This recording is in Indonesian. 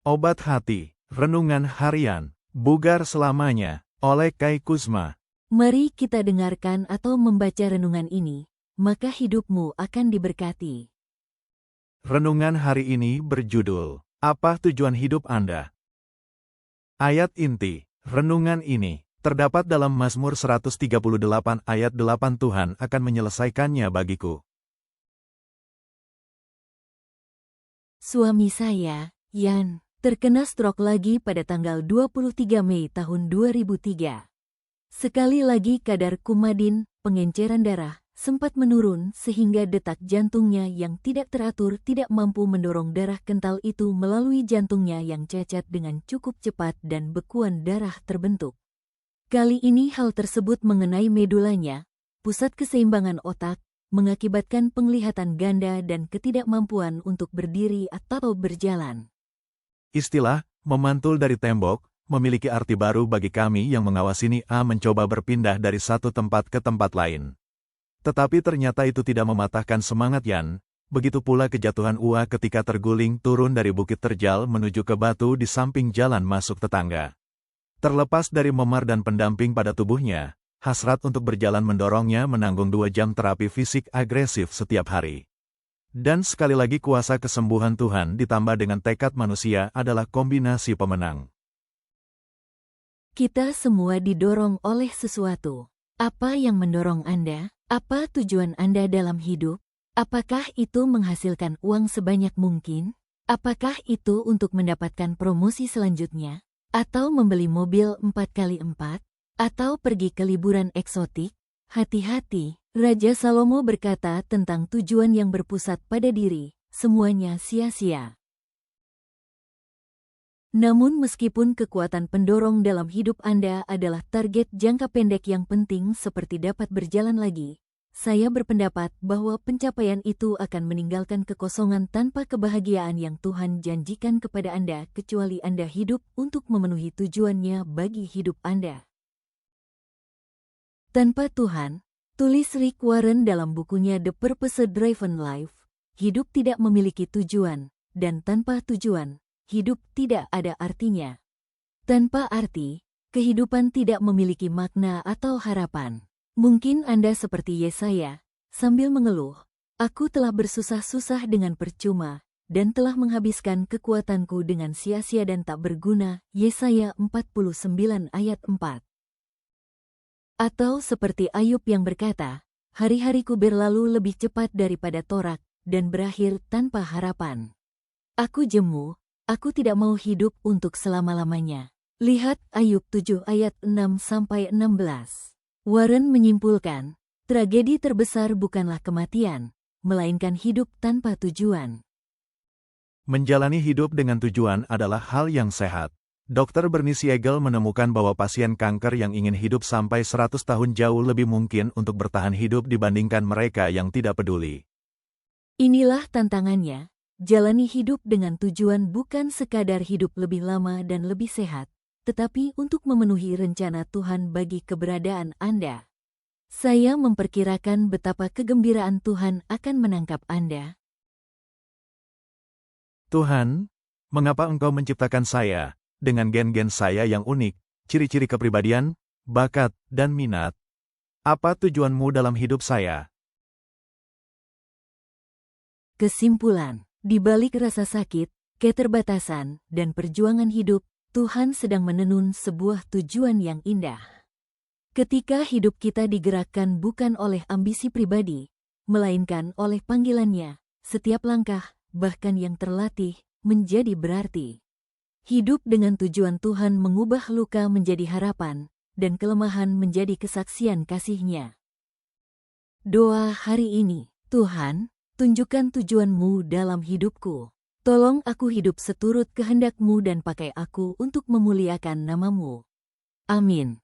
Obat Hati, Renungan Harian, Bugar Selamanya, oleh Kai Kusma. Mari kita dengarkan atau membaca renungan ini, maka hidupmu akan diberkati. Renungan hari ini berjudul, Apa Tujuan Hidup Anda? Ayat inti, renungan ini, terdapat dalam Mazmur 138 ayat 8. Tuhan akan menyelesaikannya bagiku. Suami saya, Yan, terkena stroke lagi pada tanggal 23 Mei tahun 2003. Sekali lagi kadar kumadin, pengenceran darah, sempat menurun sehingga detak jantungnya yang tidak teratur tidak mampu mendorong darah kental itu melalui jantungnya yang cacat dengan cukup cepat dan bekuan darah terbentuk. Kali ini hal tersebut mengenai medulanya, pusat keseimbangan otak, mengakibatkan penglihatan ganda dan ketidakmampuan untuk berdiri atau berjalan. Istilah, memantul dari tembok, memiliki arti baru bagi kami yang mengawasi A mencoba berpindah dari satu tempat ke tempat lain. Tetapi ternyata itu tidak mematahkan semangat Yan, begitu pula kejatuhan Ua ketika terguling turun dari bukit terjal menuju ke batu di samping jalan masuk tetangga. Terlepas dari memar dan pendamping pada tubuhnya, hasrat untuk berjalan mendorongnya menanggung 2 jam terapi fisik agresif setiap hari. Dan sekali lagi kuasa kesembuhan Tuhan ditambah dengan tekad manusia adalah kombinasi pemenang. Kita semua didorong oleh sesuatu. Apa yang mendorong Anda? Apa tujuan Anda dalam hidup? Apakah itu menghasilkan uang sebanyak mungkin? Apakah itu untuk mendapatkan promosi selanjutnya? Atau membeli mobil 4x4? Atau pergi ke liburan eksotik? Hati-hati, Raja Salomo berkata tentang tujuan yang berpusat pada diri, semuanya sia-sia. Namun meskipun kekuatan pendorong dalam hidup Anda adalah target jangka pendek yang penting seperti dapat berjalan lagi, saya berpendapat bahwa pencapaian itu akan meninggalkan kekosongan tanpa kebahagiaan yang Tuhan janjikan kepada Anda kecuali Anda hidup untuk memenuhi tujuannya bagi hidup Anda. Tanpa Tuhan, tulis Rick Warren dalam bukunya The Purpose-Driven Life, hidup tidak memiliki tujuan, dan tanpa tujuan, hidup tidak ada artinya. Tanpa arti, kehidupan tidak memiliki makna atau harapan. Mungkin Anda seperti Yesaya, sambil mengeluh, "Aku telah bersusah-susah dengan percuma, dan telah menghabiskan kekuatanku dengan sia-sia dan tak berguna." Yesaya 49 ayat 4. Atau seperti Ayub yang berkata, "Hari-hariku berlalu lebih cepat daripada torak, dan berakhir tanpa harapan. Aku jemu, aku tidak mau hidup untuk selama-lamanya." Lihat Ayub 7 ayat 6-16. Warren menyimpulkan, tragedi terbesar bukanlah kematian, melainkan hidup tanpa tujuan. Menjalani hidup dengan tujuan adalah hal yang sehat. Dr. Bernie Siegel menemukan bahwa pasien kanker yang ingin hidup sampai 100 tahun jauh lebih mungkin untuk bertahan hidup dibandingkan mereka yang tidak peduli. Inilah tantangannya, jalani hidup dengan tujuan bukan sekadar hidup lebih lama dan lebih sehat, tetapi untuk memenuhi rencana Tuhan bagi keberadaan Anda. Saya memperkirakan betapa kegembiraan Tuhan akan menangkap Anda. Tuhan, mengapa Engkau menciptakan saya, dengan gen-gen saya yang unik, ciri-ciri kepribadian, bakat, dan minat? Apa tujuanmu dalam hidup saya? Kesimpulan, di balik rasa sakit, keterbatasan, dan perjuangan hidup, Tuhan sedang menenun sebuah tujuan yang indah. Ketika hidup kita digerakkan bukan oleh ambisi pribadi, melainkan oleh panggilannya, setiap langkah, bahkan yang terlatih, menjadi berarti. Hidup dengan tujuan Tuhan mengubah luka menjadi harapan, dan kelemahan menjadi kesaksian kasih-Nya. Doa hari ini, Tuhan, tunjukkan tujuan-Mu dalam hidupku. Tolong aku hidup seturut kehendak-Mu dan pakai aku untuk memuliakan nama-Mu. Amin.